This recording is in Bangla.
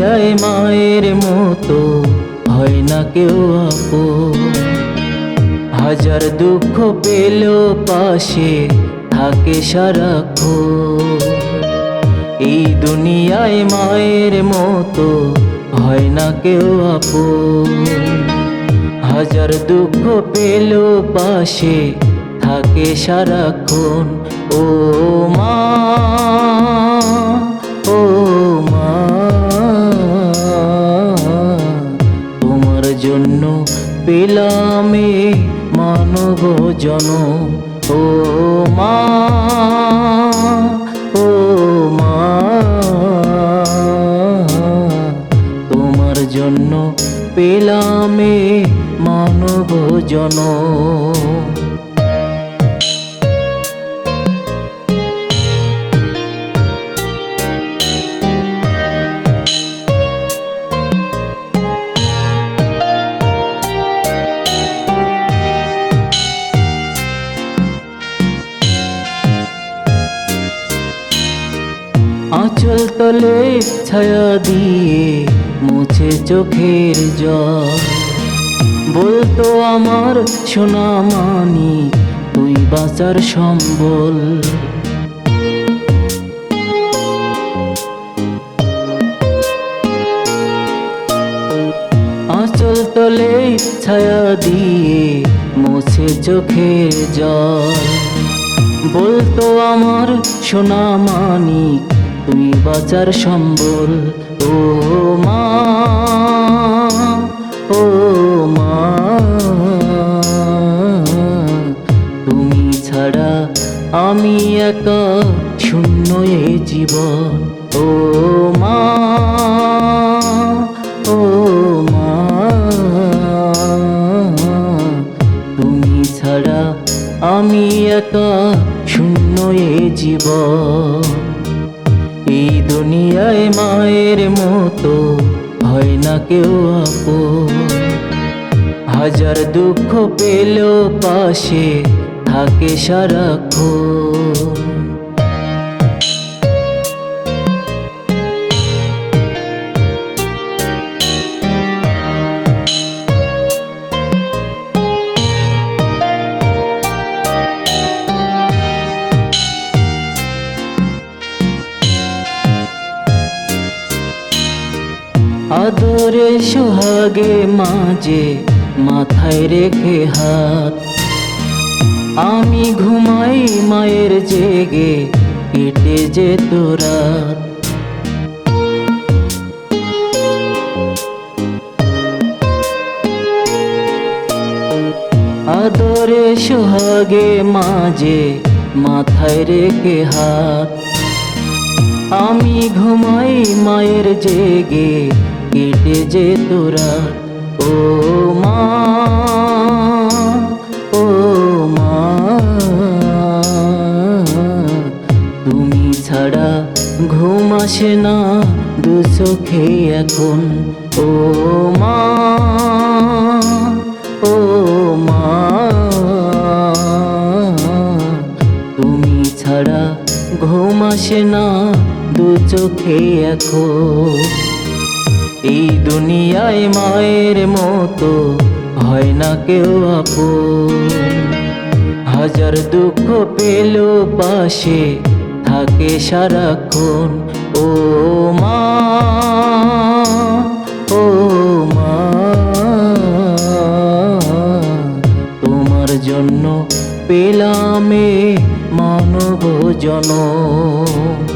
দুনিয়ায় মায়ের মতো হয় না কেউ আপন। হাজার দুঃখ পেলেও পাশে থাকে সারাক্ষণ। এই দুনিয়ায় মায়ের মতো হয় না কেউ আপন। হাজার দুঃখ পেলেও পাশে থাকে সারাক্ষণ। ও মা, ও মা, তোমার জন্য পেলাম এ মানব জনম। ও মা, ও মা, তোমার জন্য পেলাম এ মানব জনম। আঁচল তলে ছায়া দিয়ে মুছে চোখের জল। বলতো আমার সোনা মানিক তুই বাঁচার সম্বল। আঁচল তলে ছায়া দিয়ে মুছে চোখের জল। বলতো আমার সোনা মানিক তুই বাঁচার সম্বল। ও মা, ও মা, তুমি ছাড়া আমি একা শূন্য এ জীবন। ও মা, ও মা, তুমি ছাড়া আমি একা শূন্য এ জীবন। এই দুনিয়ায় মায়ের মতো হয় না কেউ আপন। হাজার দুঃখ পেলেও পাশে থাকে সারাক্ষণ। আদরে সোহাগে মাঝে মাথায় রেখে হাত। আমি ঘুমাই মায়ের জেগে কেটে যেত রাত। আদরে সোহাগে মাঝে মাথায় রেখে হাত। আমি ঘুমাই মায়ের জেগে কেটে যেত রাত। ও মা, ও মা, তুমি ছাড়া ঘুম আসে না দু চোখে এখন। ও মা, ও মা, তুমি ছাড়া ঘুম আসে না দু চোখে এখন। এই দুনিয়ায় মায়ের মতো হয় না কেউ আপন। হাজার দুঃখ পেলেও পাশে থাকে সারাক্ষণ। ও মা, ও মা, তোমার জন্য পেলাম এ মানব জনম।